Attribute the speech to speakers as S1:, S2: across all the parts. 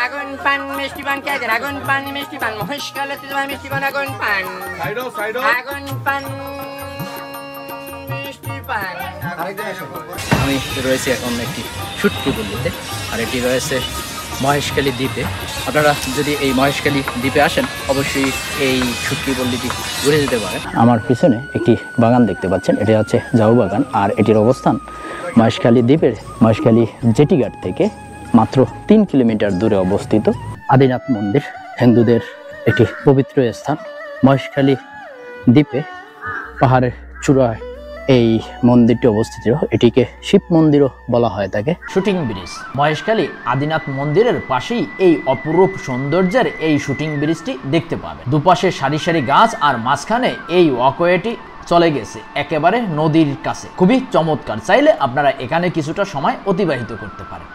S1: আগুন পান মিষ্টি পান কে আগুন পান মিষ্টি পান মহেশখালীতে তোমার মিষ্টি পান আগুন পান আগুন পান মিষ্টি পান।
S2: আমি রয়েছি এখন একটি শুটকি পল্লীতে, আর এটি রয়েছে মহেশখালী দ্বীপে। আপনারা যদি এই মহেশখালী দ্বীপে আসেন অবশ্যই এই শুটকি পল্লীটি ঘুরে যেতে পারেন। আমার পিছনে একটি বাগান দেখতে পাচ্ছেন, এটি হচ্ছে জাউ বাগান, আর এটির অবস্থান মহেশখালী দ্বীপের মহেশখালী জেটিঘাট থেকে মাত্র 3 কিলোমিটার দূরে অবস্থিত। আদিনাথ মন্দির হিন্দুদের একটি পবিত্র স্থান। মহেশখালী দ্বীপে পাহাড়ের চূড়ায় এই মন্দিরটি অবস্থিত, এটিকে শিব মন্দিরও বলা হয় থাকে। শুটিং ব্রিজ মহেশখালী আদিনাথ মন্দিরের পাশেই এই অপরূপ সৌন্দর্যের এই শুটিং ব্রিজটি দেখতে পাবেন। দুপাশে সারি সারি গাছ আর মাঝখানে এই ওয়াকওয়েটি চলে গেছে একেবারে নদীর কাছে। খুবই চমৎকার, চাইলে আপনারা এখানে কিছুটা সময় অতিবাহিত করতে পারেন।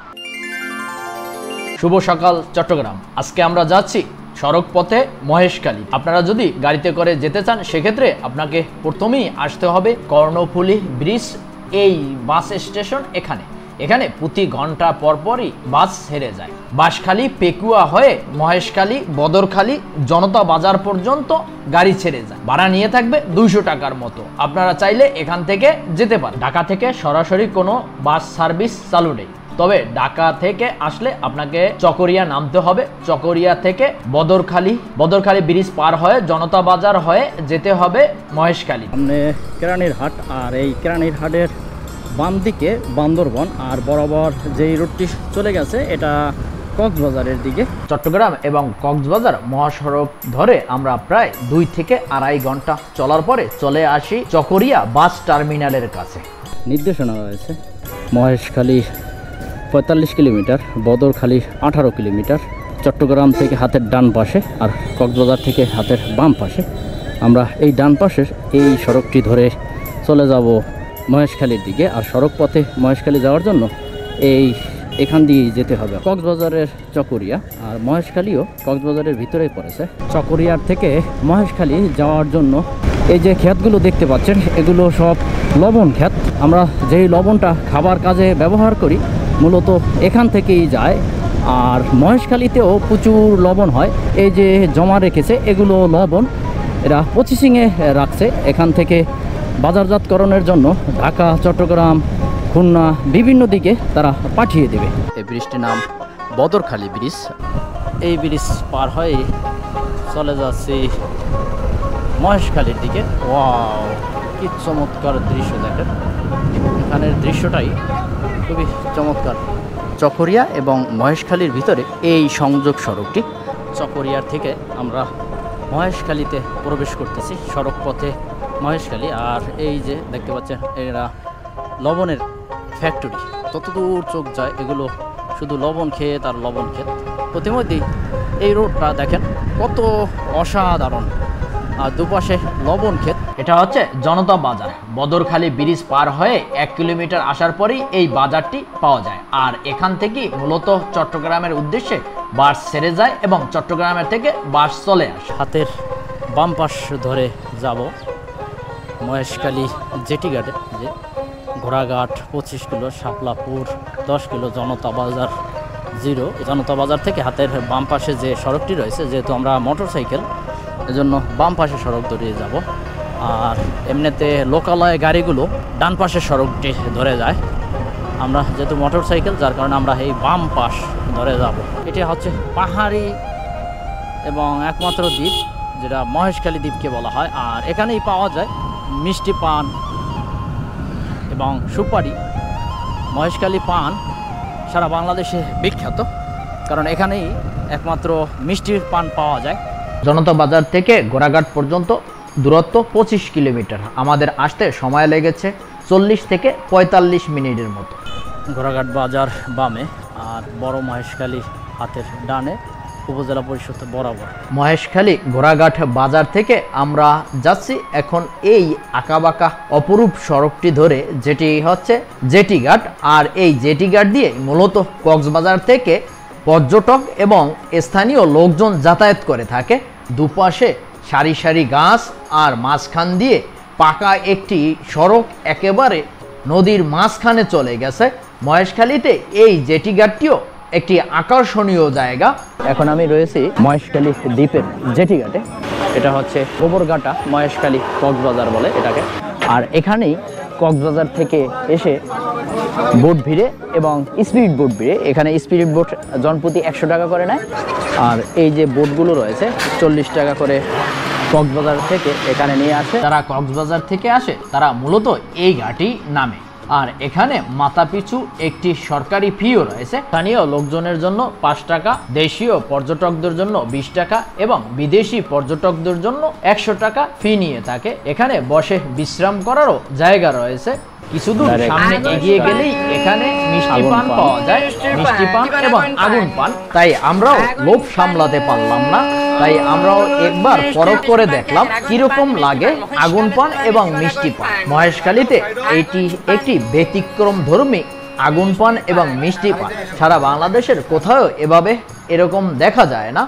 S2: শুভ সকাল চট্টগ্রাম। আজকে আমরা যাচ্ছি সড়ক পথে মহেশখালী। আপনারা যদি গাড়িতে করে যেতে চান সেক্ষেত্রে আপনাকে প্রথমেই আসতে হবে কর্ণফুলী ব্রিজ। এই বাস স্টেশন এখানে প্রতি ঘন্টা পরপরই বাস ছেড়ে যায়। বাঁশখালী পেকুয়া হয়ে মহেশখালী, বদরখালী, জনতা বাজার পর্যন্ত গাড়ি ছেড়ে যায়। ভাড়া নিয়ে থাকবে 200 টাকার মতো। আপনারা চাইলে এখান থেকে যেতে পারেন। ঢাকা থেকে সরাসরি কোনো বাস সার্ভিস চালু নেই, তবে ঢাকা থেকে আসলে আপনাকে চকরিয়া নামতে হবে। চকরিয়া থেকে বদরখালী ব্রিজ পার হয়ে জনতা বাজার হয়ে যেতে হবে মহেশখালী। সামনে কেরানীর হাট, আর এই কেরানীর হাটের বাম দিকে বান্দরবন, আর বরাবর যেই রুটটি চলে গেছে এটা কক্সবাজারের দিকে। চট্টগ্রাম এবং কক্সবাজার মহাসড়ক ধরে আমরা প্রায় 2 থেকে 2.5 ঘন্টা চলার পরে চলে আসি চকরিয়া বাস টার্মিনালের কাছে। নির্দেশনা রয়েছে মহেশখালী 45 কিলোমিটার, বদরখালী 18 কিলোমিটার। চট্টগ্রাম থেকে হাতের ডান পাশে আর কক্সবাজার থেকে হাতের বাম পাশে। আমরা এই ডান পাশের এই সড়কটি ধরে চলে যাব মহেশখালীর দিকে। আর সড়ক পথে মহেশখালী যাওয়ার জন্য এখান দিয়েই যেতে হবে। কক্সবাজারের চকরিয়া আর মহেশখালীও কক্সবাজারের ভিতরেই পড়েছে। চকরিয়ার থেকে মহেশখালী যাওয়ার জন্য এই যে ক্ষেতগুলো দেখতে পাচ্ছেন এগুলো সব লবণ ক্ষেত। আমরা যেই লবণটা খাবার কাজে ব্যবহার করি মূলত এখান থেকেই যায়। আর মহেশখালীতেও প্রচুর লবণ হয়, এই যে জমা রেখেছে এগুলো লবণ এরা প্রসেসিংয়ে রাখছে। এখান থেকে বাজারজাতকরণের জন্য ঢাকা, চট্টগ্রাম, খুলনা বিভিন্ন দিকে তারা পাঠিয়ে দেবে। এই ব্রিজটির নাম বদরখালী ব্রিজ। এই ব্রিজ পার হয়ে চলে যাচ্ছে মহেশখালীর দিকে। ওয়াও, কি চমৎকার দৃশ্য দেখেন। এখানের দৃশ্যটাই খুবই চমৎকার। চকরিয়া এবং মহেশখালীর ভিতরে এই সংযোগ সড়কটি। চকরিয়ার থেকে আমরা মহেশখালীতে প্রবেশ করতেছি সড়ক পথে মহেশখালী। আর এই যে দেখতে পাচ্ছেন এরা লবণের ফ্যাক্টরি, ততদূর চোখ যায় এগুলো শুধু লবণ ক্ষেত আর লবণ ক্ষেত। প্রতিমধ্যেই এই রোডটা দেখেন কত অসাধারণ, আর দুপাশে লবণ ক্ষেত। এটা হচ্ছে জনতা বাজার। বদরখালী ব্রিজ পার হয়ে 1 কিলোমিটার আসার পরেই এই বাজারটি পাওয়া যায়। আর এখান থেকেই মূলত চট্টগ্রামের উদ্দেশ্যে বাস ছেড়ে যায় এবং চট্টগ্রামের থেকে বাস চলে আসে। হাতের বাম পাশ ধরে যাব মহেশখালী জেটিঘাটে, যে ঘোড়াঘাট 25 কিলো, শাপলাপুর 10 কিলো, জনতা বাজার 0। জনতা বাজার থেকে হাতের বাম পাশে যে সড়কটি রয়েছে, যেহেতু আমরা মোটরসাইকেল এজন্য বাম পাশে সড়ক ধরে যাব। আর এমনিতে লোকালয় গাড়িগুলো ডান পাশের সড়কটি ধরে যায়। আমরা যেহেতু মোটরসাইকেল যার কারণে আমরা এই বাম পাশ ধরে যাব। এটি হচ্ছে পাহাড়ি এবং একমাত্র দ্বীপ যেটা মহেশখালী দ্বীপকে বলা হয়। আর এখানেই পাওয়া যায় মিষ্টি পান এবং সুপারি। মহেশখালী পান সারা বাংলাদেশে বিখ্যাত, কারণ এখানেই একমাত্র মিষ্টির পান পাওয়া যায়। জনতা বাজার থেকে ঘোড়াঘাট পর্যন্ত দূরত্ব 25 কিলোমিটার। আমাদের আসতে সময় লেগেছে 40 থেকে 45 মিনিটের মতো। ঘোড়াঘাট বাজার বামে আর বড় মহেশখালী হাতের ডানে, উপজেলা পরিষদ বরাবর। মহেশখালী ঘোড়াঘাট বাজার থেকে আমরা যাচ্ছি এখন এই আঁকাবাঁকা অপরূপ সড়কটি ধরে, যেটি হচ্ছে জেটিঘাট। আর এই জেটিঘাট দিয়ে মূলত কক্সবাজার থেকে পর্যটক এবং স্থানীয় লোকজন যাতায়াত করে থাকে। দুপাশে সারি সারি গাছ আর মাঝখান দিয়ে পাকা একটি সড়ক একেবারে নদীর মাঝখানে চলে গেছে। মহেশখালীতে এই জেটিঘাটটিও একটি আকর্ষণীয় জায়গা। এখন আমি রয়েছি মহেশখালী দ্বীপের জেটি ঘাটে। এটা হচ্ছে গোবরঘাটা মহেশখালী কক্সবাজার বলে এটাকে। আর এখানেই কক্সবাজার থেকে এসে বোট ভিড়ে এবং স্পিড বোট ভিড়ে। এখানে স্পিড বোট জনপ্রতি 100 টাকা করে নেয়। আর এই যে বোটগুলো রয়েছে 40 টাকা করে কক্সবাজার থেকে এখানে নিয়ে আসে। যারা কক্সবাজার থেকে আসে তারা মূলত এই ঘাটেই নামে। আর এখানে মাথাপিছু একটি সরকারি ফিও রয়েছে। স্থানীয় লোকজনের জন্য 5 টাকা, দেশীয় পর্যটকদের জন্য 20 টাকা এবং বিদেশি পর্যটকদের জন্য 100 টাকা ফি নিয়ে থাকে। এখানে বসে বিশ্রাম করারও জায়গা রয়েছে। কিছুদূর সামনে এগিয়ে গেলেই এখানে মিষ্টি পান পাওয়া যায়, মিষ্টি পান এবং আগুন পান। তাই আমরাও লোভ সামলাতে পারলাম না, তাই আমরাও একবার পরখ করে দেখলাম কিরকম লাগে আগুন পান এবং মিষ্টি পান। মহেশখালীতে এটি একটি ব্যতিক্রম ধর্মী আগুন পান এবং মিষ্টি পান। সারা বাংলাদেশের কোথাও এভাবে এরকম দেখা যায় না।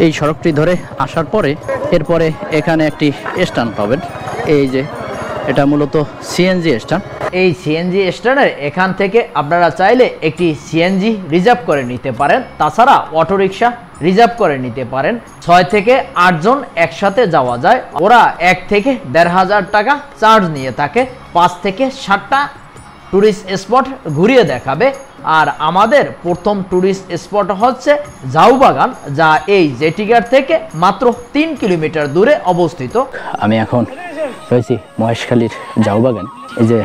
S2: এই সড়কটি ধরে আসার পরে এরপরে এখানে একটি স্ট্যান্ড পাবেন। এই যে এটা মূলত সিএনজি স্ট্যান্ড। এই সিএনজি স্ট্যান্ডের এখান থেকে আপনারা চাইলে একটি সিএনজি রিজার্ভ করে নিতে পারেন। তাছাড়া অটোরিকশা রিজার্ভ করে নিতে পারেন। 6 থেকে 8 জন একসাথে যাওয়া যায়। ওরা 1 থেকে 1,500 টাকা চার্জ নিয়ে থাকে। 5 থেকে 7টা ট্যুরিস্ট স্পট ঘুরিয়ে দেখাবে। আর আমাদের প্রথম ট্যুরিস্ট স্পট হচ্ছে ঝাউবাগান, যা এই জেটিঘাট থেকে মাত্র 3 কিলোমিটার দূরে অবস্থিত। আমি এখন রয়েছি মহেশখালীর ঝাউবাগান। এই যে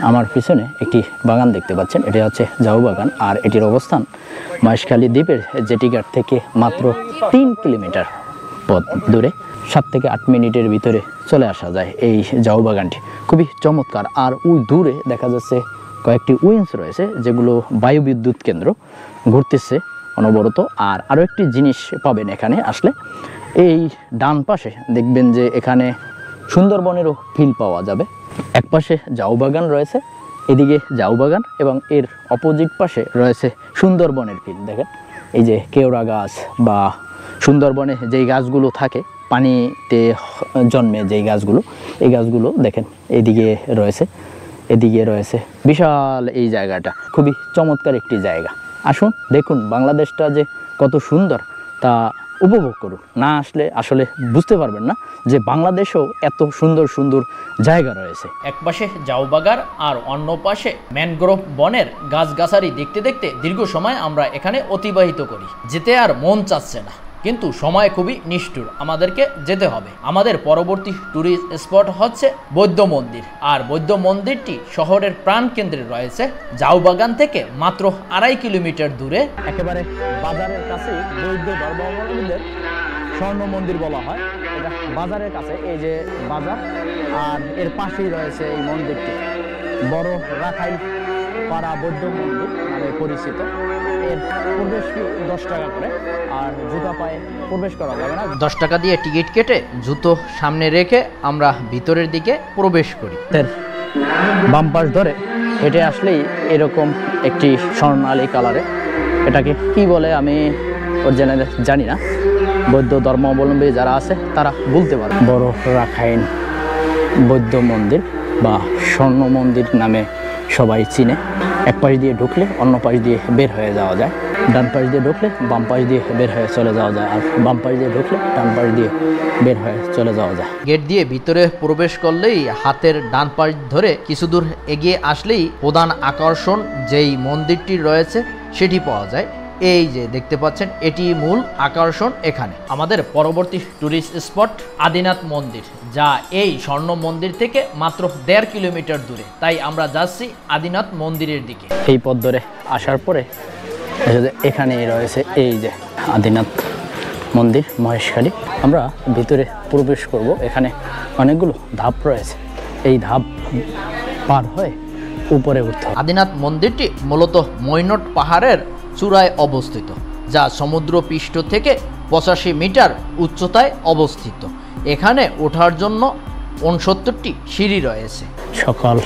S2: আমার পিছনে একটি বাগান দেখতে পাচ্ছেন, এটি হচ্ছে ঝাউবাগান। আর এটির অবস্থান মহেশখালী দ্বীপের জেটিঘাট থেকে মাত্র 3 কিলোমিটার পথ দূরে। 7 থেকে 8 মিনিটের ভিতরে চলে আসা যায় এই ঝাউবাগানটি। খুবই চমৎকার। আর ওই দূরে দেখা যাচ্ছে কয়েকটি উইন্স রয়েছে, যেগুলো বায়ু বিদ্যুৎ কেন্দ্র ঘুরতেছে অনবরত। আর আরও একটি জিনিস পাবেন এখানে আসলে, এই ডান পাশে দেখবেন যে এখানে সুন্দরবনেরও ফিল পাওয়া যাবে। এক পাশে ঝাউবাগান রয়েছে, এদিকে ঝাউবাগান এবং এর অপোজিট পাশে রয়েছে সুন্দরবনের ফিল। দেখেন এই যে কেওড়া গাছ বা সুন্দরবনে যেই গাছগুলো থাকে পানিতে জন্মে যেই গাছগুলো, এই গাছগুলো দেখেন এদিকে রয়েছে বিশাল এই জায়গাটা। খুবই চমৎকার একটি জায়গা। আসুন দেখুন বাংলাদেশটা যে কত সুন্দর তা উপভোগ করুন। না আসলে আসলে বুঝতে পারবেন না যে বাংলাদেশেও এত সুন্দর সুন্দর জায়গা রয়েছে। এক পাশে ঝাউবাগান আর অন্য পাশে ম্যানগ্রোভ বনের গাছগাছালি দেখতে দেখতে দীর্ঘ সময় আমরা এখানে অতিবাহিত করি। যেতে আর মন চাচ্ছে না, কিন্তু সময় খুবই নিষ্ঠুর, আমাদেরকে যেতে হবে। আমাদের পরবর্তী ট্যুরিস্ট স্পট হচ্ছে বৌদ্ধ মন্দির। আর বৌদ্ধ মন্দিরটি শহরের প্রাণকেন্দ্রে রয়েছে, ঝাউবাগান থেকে মাত্র 2.5 কিলোমিটার দূরে। একেবারে বাজারের কাছে বৌদ্ধ ধর্মাবলম্বীদের স্বর্ণ মন্দির বলা হয়। এটা বাজারের কাছে, এই যে বাজার, আর এর পাশেই রয়েছে এই মন্দিরটি। বড় রাখাইল পাড়া বৌদ্ধ মন্দির নামে পরিচিত। এর প্রবেশ ফি 10 টাকা করে, আর জুতা পায়ে প্রবেশ করা যাবে না। 10 টাকা দিয়ে টিকিট কেটে জুতো সামনে রেখে আমরা ভিতরের দিকে প্রবেশ করি। বাম পাশ ধরে হেঁটে আসলেই এরকম একটি স্বর্ণালী কালারে, এটাকে কি বলে আমি অরিজিনাল জানি না, বৌদ্ধ ধর্মাবলম্বী যারা আছে তারা বলতে পারে। বড় রাখাইন বৌদ্ধ মন্দির বা স্বর্ণ মন্দির নামে সবাই চিনে। এক পাশ দিয়ে ঢুকলে অন্য পাশ দিয়ে বের হয়ে যাওয়া যায়, ডান পাশ দিয়ে ঢুকলে বাম পাশ দিয়ে বের হয়ে চলে যাওয়া যায়, আর বাম পাশ দিয়ে ঢুকলে ডান পাশ দিয়ে বের হয়ে চলে যাওয়া যায়। গেট দিয়ে ভিতরে প্রবেশ করলেই হাতের ডান পাশ ধরে কিছু দূর এগিয়ে আসলেই প্রধান আকর্ষণ যেই মন্দিরটি রয়েছে সেটি পাওয়া যায়। এই যে দেখতে পাচ্ছেন, এটি মূল আকর্ষণ এখানে। আমাদের পরবর্তী ট্যুরিস্ট স্পট আদিনাথ মন্দির, যা এই স্বর্ণ মন্দির থেকে মাত্র 1.5 কিলোমিটার দূরে। তাই আমরা যাচ্ছি আদিনাথ মন্দিরের দিকে। এই পথ ধরে আসার পরে এখানে রয়েছে এই যে আদিনাথ মন্দির মহেশখালী। আমরা ভিতরে প্রবেশ করব। এখানে অনেকগুলো ধাপ রয়েছে, এই ধাপ পার হয়ে উপরে উঠতে হবে। আদিনাথ মন্দিরটি মূলত মৈনট পাহাড়ের চূড়ায় অবস্থিত, যা সমুদ্র পৃষ্ঠ থেকে 85 মিটার উচ্চতায় অবস্থিত। এখানে ওঠার জন্য 69টি সিঁড়ি রয়েছে। সকাল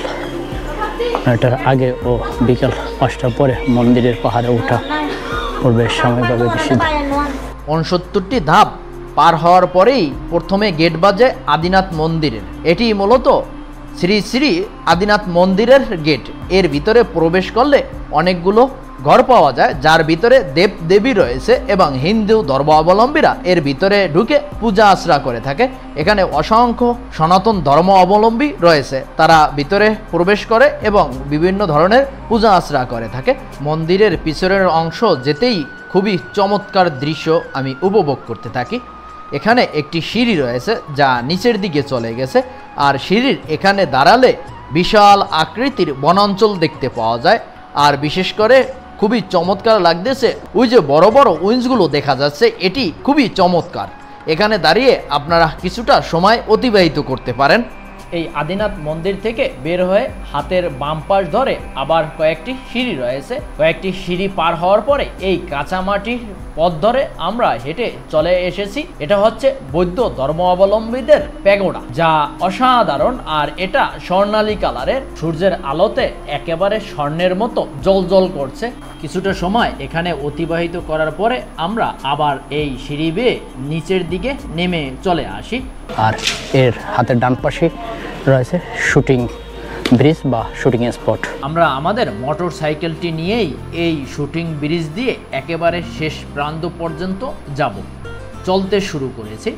S2: 9টার আগে ও বিকাল 5টার পরে মন্দিরের পাহাড়ে ওঠা প্রবেশ সাময়িকভাবে বেশি। 69টি ধাপ পার হওয়ার পরেই প্রথমে গেট বাজে আদিনাথ মন্দিরের। এটি মূলত শ্রী শ্রী আদিনাথ মন্দিরের গেট। এর ভিতরে প্রবেশ করলে অনেকগুলো
S3: ঘর পাওয়া যায় যার ভিতরে দেব দেবী রয়েছে এবং হিন্দু ধর্মাবলম্বীরা এর ভিতরে ঢুকে পূজা আশ্রা করে থাকে। এখানে অসংখ্য সনাতন ধর্ম অবলম্বী রয়েছে, তারা ভিতরে প্রবেশ করে এবং বিভিন্ন ধরনের পূজা আশ্রা করে থাকে। মন্দিরের পিছনের অংশ যেতেই খুবই চমৎকার দৃশ্য আমি উপভোগ করতে থাকি। এখানে একটি সিঁড়ি রয়েছে যা নিচের দিকে চলে গেছে, আর সিঁড়ির এখানে দাঁড়ালে বিশাল আকৃতির বনাঞ্চল দেখতে পাওয়া যায়। আর বিশেষ করে খুবই চমৎকার লাগতেছে ওই যে বড় বড় উইন্সগুলো দেখা যাচ্ছে, এটি খুবই চমৎকার। এখানে দাঁড়িয়ে আপনারা কিছুটা সময় অতিবাহিত করতে পারেন। এই আদিনাথ মন্দির থেকে বের হয়ে হাতের বাম পাশ ধরে আবার কয়েকটি সিঁড়ি রয়েছে। কয়েকটি সিঁড়ি পার হওয়ার পরে এই কাঁচামাটির পথ ধরে আমরা হেঁটে চলে এসেছি। এটা হচ্ছে বৌদ্ধ ধর্মাবলম্বীদের প্যাগোডা, যা অসাধারণ। আর এটা স্বর্ণালী কালারের, সূর্যের আলোতে একেবারে স্বর্ণের মতো জ্বলজ্বল করছে। কিছুটা সময় এখানে অতিবাহিত করার পরে আমরা আবার এই সিঁড়ি বেয়ে নিচের দিকে নেমে চলে আসি।
S2: আর এর হাতের ডান পাশে রয়েছে শুটিং ব্রিজ বা শুটিং স্পট।
S3: আমরা আমাদের মোটর সাইকেলটি নিয়েই এই শুটিং ব্রিজ দিয়ে একেবারে শেষ প্রান্ত পর্যন্ত যাব। চলতে শুরু করেছি,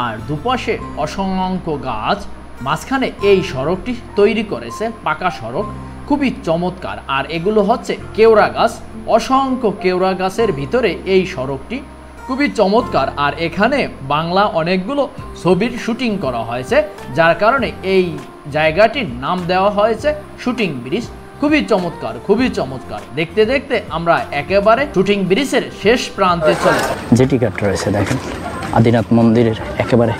S3: আর দুপাশে অসংখ্য গাছ, মাঝখানে এই সড়কটি তৈরি করেছে পাকা সড়ক, খুবই চমৎকার। আর এগুলো হচ্ছে কেওড়া গাছ, অসংখ্য কেওড়া গাছের ভিতরে এই সড়কটি খুবই চমৎকার। আর এখানে বাংলা অনেকগুলো ছবির শুটিং করা হয়েছে, যার কারণে এই জায়গাটির নাম দেওয়া হয়েছে শুটিং ব্রিজ। খুবই চমৎকার, খুবই চমৎকার। দেখতে দেখতে আমরা একেবারে শুটিং ব্রিজের শেষ প্রান্তে চলে যাব।
S2: জেটি ঘাট রয়েছে দেখেন আদিনাথ মন্দিরের একেবারে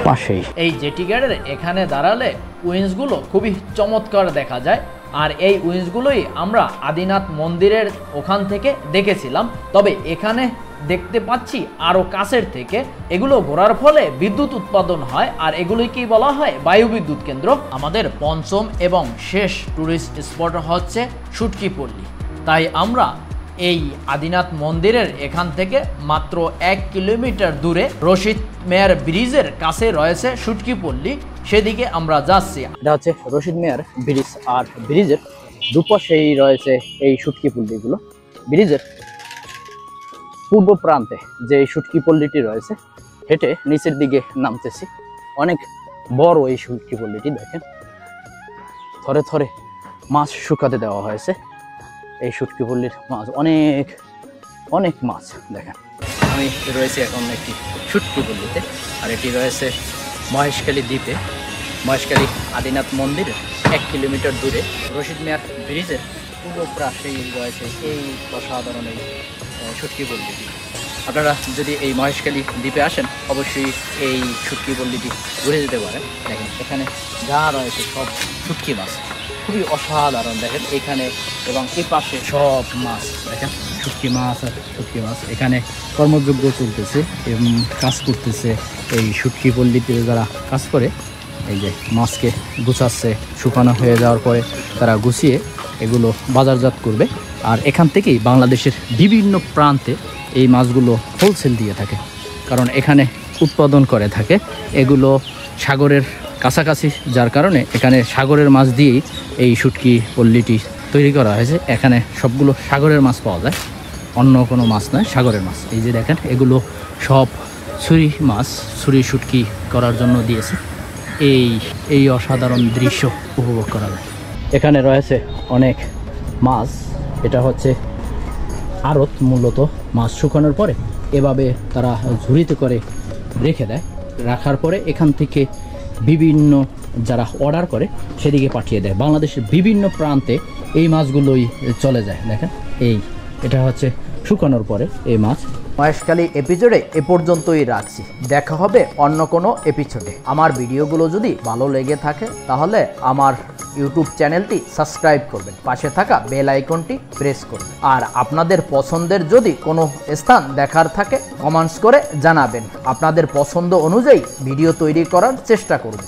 S2: পাশেই।
S3: এই জেটি ঘাটের এখানে দাঁড়ালে উইন্সগুলো খুবই চমৎকার দেখা যায়। আর এই উইন্সগুলোই আমরা আদিনাথ মন্দিরের ওখান থেকে দেখেছিলাম, তবে এখানে দেখতে পাচ্ছি আরও কাছের থেকে। এগুলো ঘোরার ফলে বিদ্যুৎ উৎপাদন হয়, আর এগুলোকেই বলা হয় বায়ু বিদ্যুৎ কেন্দ্র। আমাদের পঞ্চম এবং শেষ ট্যুরিস্ট স্পট হচ্ছে সুটকিপল্লী। তাই আমরা এই আদিনাথ মন্দিরের এখান থেকে মাত্র 1 কিলোমিটার দূরে রশিদ মেয়ার ব্রিজের কাছে রয়েছে সুটকিপল্লী, সেদিকে আমরা যাচ্ছি।
S2: এটা হচ্ছে রশিদ মেয়ার ব্রিজ, আর ব্রিজের দুপাশেই রয়েছে এই শুটকিপল্লীগুলো। ব্রিজের পূর্ব প্রান্তে যে এই শুটকিপল্লীটি রয়েছে, হেঁটে নিচের দিকে নামতেছি। অনেক বড় এই শুটকিপল্লীটি দেখেন, থরে থরে মাছ শুকাতে দেওয়া হয়েছে। এই শুটকিপল্লীর মাছ অনেক অনেক মাছ দেখেন। আমি রয়েছি এখন একটি শুটকিপল্লীতে, আর এটি রয়েছে মহেশখালী দ্বীপে। মহেশখালী আদিনাথ মন্দিরের 1 কিলোমিটার দূরে রশিদ মেয়ার ব্রিজের পূর্ব পাশেই রয়েছে এই অসাধারণ এই শুটকিপল্লীটি। আপনারা যদি এই মহেশখালী দ্বীপে আসেন অবশ্যই এই শুটকিপল্লীটি ঘুরে যেতে পারেন। দেখেন এখানে যা রয়েছে সব শুটকি মাছ, খুবই অসাধারণ দেখেন এখানে। এবং এই পাশে সব মাছ দেখেন, শুটকি মাছ আর শুটকি মাছ। এখানে কর্মযজ্ঞ চলতেছে এবং কাজ করতেছে এই শুটকিপল্লীতে যারা কাজ করে। এই যে মাছকে গুছাচ্ছে, শুকানো হয়ে যাওয়ার পরে তারা গুছিয়ে এগুলো বাজারজাত করবে। আর এখান থেকেই বাংলাদেশের বিভিন্ন প্রান্তে এই মাছগুলো হোলসেল দিয়ে থাকে, কারণ এখানে উৎপাদন করে থাকে এগুলো সাগরের কাছাকাছি, যার কারণে এখানে সাগরের মাছ দিয়েই এই শুটকিপল্লীটি তৈরি করা হয়েছে। এখানে সবগুলো সাগরের মাছ পাওয়া যায়, অন্য কোনো মাছ নয়, সাগরের মাছ। এই যে দেখেন এগুলো সব ছুরি মাছ, ছুরি শুটকি করার জন্য দিয়েছে। এই অসাধারণ দৃশ্য উপভোগ করা যায়। এখানে রয়েছে অনেক মাছ, এটা হচ্ছে আড়ত, মূলত মাছ শুকানোর পরে এভাবে তারা ঝুড়িতে করে রেখে দেয়। রাখার পরে এখান থেকে বিভিন্ন যারা অর্ডার করে সেদিকে পাঠিয়ে দেয়। বাংলাদেশের বিভিন্ন প্রান্তে এই মাছগুলোই চলে যায়। দেখেন এটা হচ্ছে শুকানোর পরে এই মাছ।
S3: মহেশখালী এপিসোডে এ পর্যন্তই রাখছি, দেখা হবে অন্য কোনো এপিসোডে। আমার ভিডিওগুলো যদি ভালো লেগে থাকে তাহলে আমার ইউটিউব চ্যানেলটি সাবস্ক্রাইব করবেন, পাশে থাকা বেল আইকনটি প্রেস করবেন। আর আপনাদের পছন্দের যদি কোনো স্থান দেখার থাকে কমেন্টস করে জানাবেন, আপনাদের পছন্দ অনুযায়ী ভিডিও তৈরি করার চেষ্টা করব।